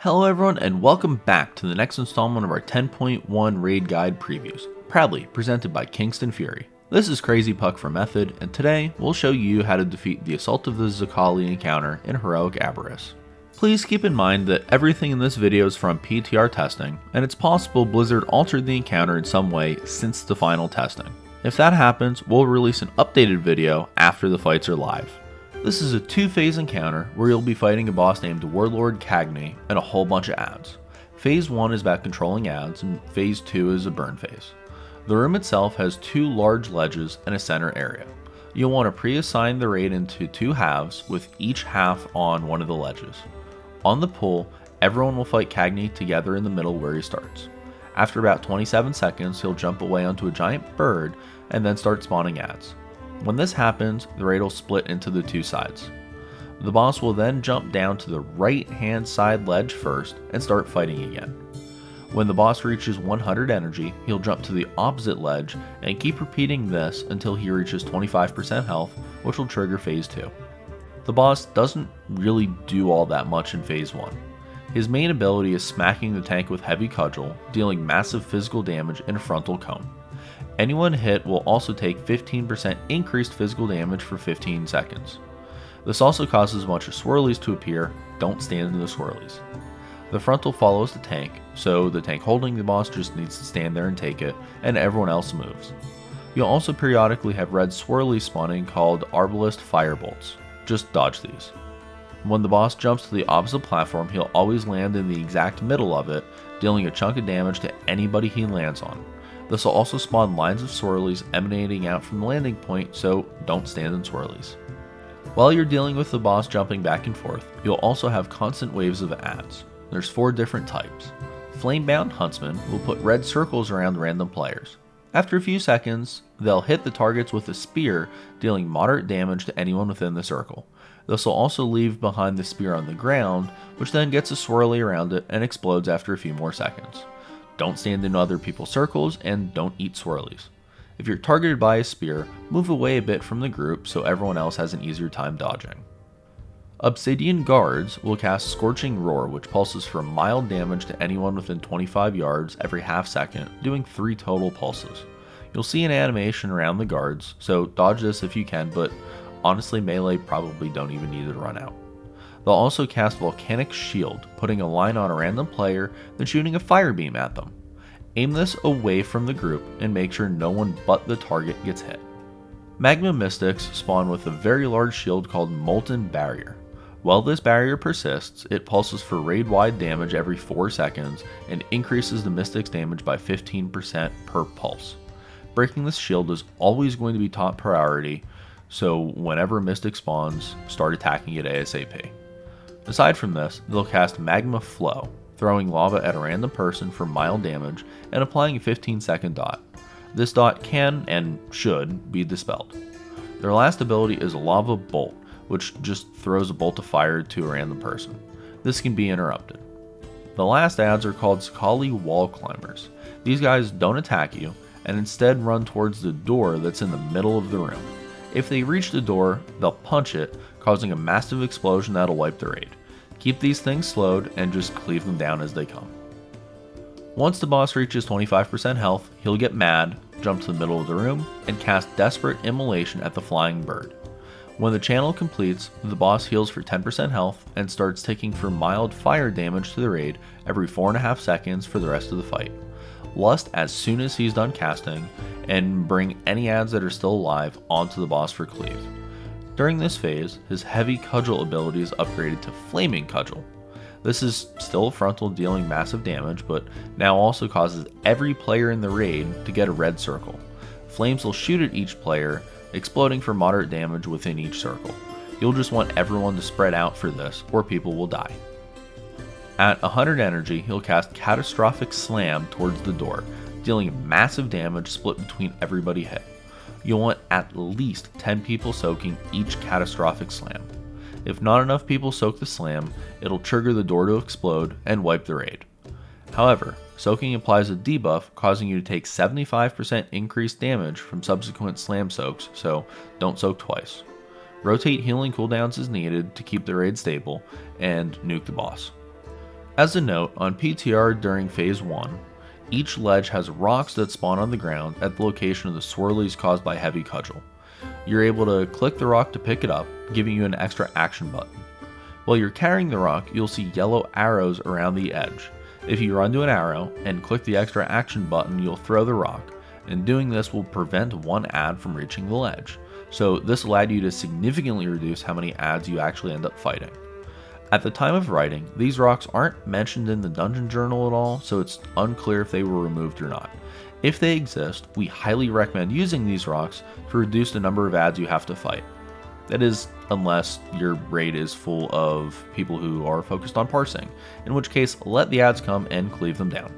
Hello everyone and welcome back to the next installment of our 10.1 raid guide previews, proudly presented by Kingston FURY. This is Crazy Puck for Method, and today we'll show you how to defeat the Assault of the Zaqali encounter in Heroic Aberrus. Please keep in mind that everything in this video is from PTR testing, and it's possible Blizzard altered the encounter in some way since the final testing. If that happens, we'll release an updated video after the fights are live. This is a two-phase encounter where you'll be fighting a boss named Warlord Cagney and a whole bunch of ads. Phase 1 is about controlling ads, and Phase 2 is a burn phase. The room itself has two large ledges and a center area. You'll want to pre-assign the raid into two halves, with each half on one of the ledges. On the pool, everyone will fight Cagney together in the middle where he starts. After about 27 seconds, he'll jump away onto a giant bird and then start spawning ads. When this happens, the raid will split into the two sides. The boss will then jump down to the right hand side ledge first and start fighting again. When the boss reaches 100 energy, he'll jump to the opposite ledge and keep repeating this until he reaches 25% health, which will trigger phase 2. The boss doesn't really do all that much in phase 1. His main ability is smacking the tank with heavy cudgel, dealing massive physical damage in a frontal cone. Anyone hit will also take 15% increased physical damage for 15 seconds. This also causes a bunch of swirlies to appear. Don't stand in the swirlies. The frontal follows the tank, so the tank holding the boss just needs to stand there and take it, and everyone else moves. You'll also periodically have red swirlies spawning called Arbalist Firebolts. Just dodge these. When the boss jumps to the opposite platform, he'll always land in the exact middle of it, dealing a chunk of damage to anybody he lands on. This will also spawn lines of swirlies emanating out from the landing point, so don't stand in swirlies. While you're dealing with the boss jumping back and forth, you'll also have constant waves of ads. There's 4 different types. Flamebound Huntsmen will put red circles around random players. After a few seconds, they'll hit the targets with a spear, dealing moderate damage to anyone within the circle. This will also leave behind the spear on the ground, which then gets a swirly around it and explodes after a few more seconds. Don't stand in other people's circles, and don't eat swirlies. If you're targeted by a spear, move away a bit from the group so everyone else has an easier time dodging. Obsidian Guards will cast Scorching Roar, which pulses for mild damage to anyone within 25 yards every half second, doing 3 total pulses. You'll see an animation around the guards, so dodge this if you can, but honestly melee probably don't even need to run out. They'll also cast Volcanic Shield, putting a line on a random player, then shooting a fire beam at them. Aim this away from the group and make sure no one but the target gets hit. Magma Mystics spawn with a very large shield called Molten Barrier. While this barrier persists, it pulses for raid-wide damage every 4 seconds and increases the Mystic's damage by 15% per pulse. Breaking this shield is always going to be top priority, so whenever Mystic spawns, start attacking it ASAP. Aside from this, they'll cast Magma Flow, throwing lava at a random person for mild damage and applying a 15-second dot. This dot can and should be dispelled. Their last ability is Lava Bolt, which just throws a bolt of fire to a random person. This can be interrupted. The last ads are called Zaqali Wall Climbers. These guys don't attack you, and instead run towards the door that's in the middle of the room. If they reach the door, they'll punch it, causing a massive explosion that'll wipe the raid. Keep these things slowed and just cleave them down as they come. Once the boss reaches 25% health, he'll get mad, jump to the middle of the room, and cast Desperate Immolation at the flying bird. When the channel completes, the boss heals for 10% health and starts taking for mild fire damage to the raid every 4.5 seconds for the rest of the fight. Lust as soon as he's done casting, and bring any ads that are still alive onto the boss for cleave. During this phase, his heavy cudgel ability is upgraded to Flaming Cudgel. This is still a frontal dealing massive damage, but now also causes every player in the raid to get a red circle. Flames will shoot at each player, exploding for moderate damage within each circle. You'll just want everyone to spread out for this, or people will die. At 100 energy, he'll cast Catastrophic Slam towards the door, dealing massive damage split between everybody hit. You'll want at least 10 people soaking each Catastrophic Slam. If not enough people soak the slam, it'll trigger the door to explode and wipe the raid. However, soaking applies a debuff causing you to take 75% increased damage from subsequent slam soaks, so don't soak twice. Rotate healing cooldowns as needed to keep the raid stable, and nuke the boss. As a note, on PTR during Phase 1, each ledge has rocks that spawn on the ground at the location of the swirlies caused by Heavy Cudgel. You're able to click the rock to pick it up, giving you an extra action button. While you're carrying the rock, you'll see yellow arrows around the edge. If you run to an arrow and click the extra action button, you'll throw the rock, and doing this will prevent one ad from reaching the ledge. So this allowed you to significantly reduce how many ads you actually end up fighting. At the time of writing, these rocks aren't mentioned in the dungeon journal at all, so it's unclear if they were removed or not. If they exist, we highly recommend using these rocks to reduce the number of ads you have to fight. That is, unless your raid is full of people who are focused on parsing, in which case let the ads come and cleave them down.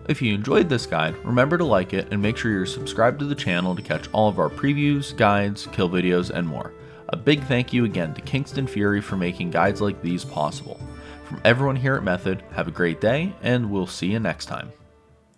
If you enjoyed this guide, remember to like it and make sure you're subscribed to the channel to catch all of our previews, guides, kill videos, and more. A big thank you again to Kingston FURY for making guides like these possible. From everyone here at Method, have a great day, and we'll see you next time.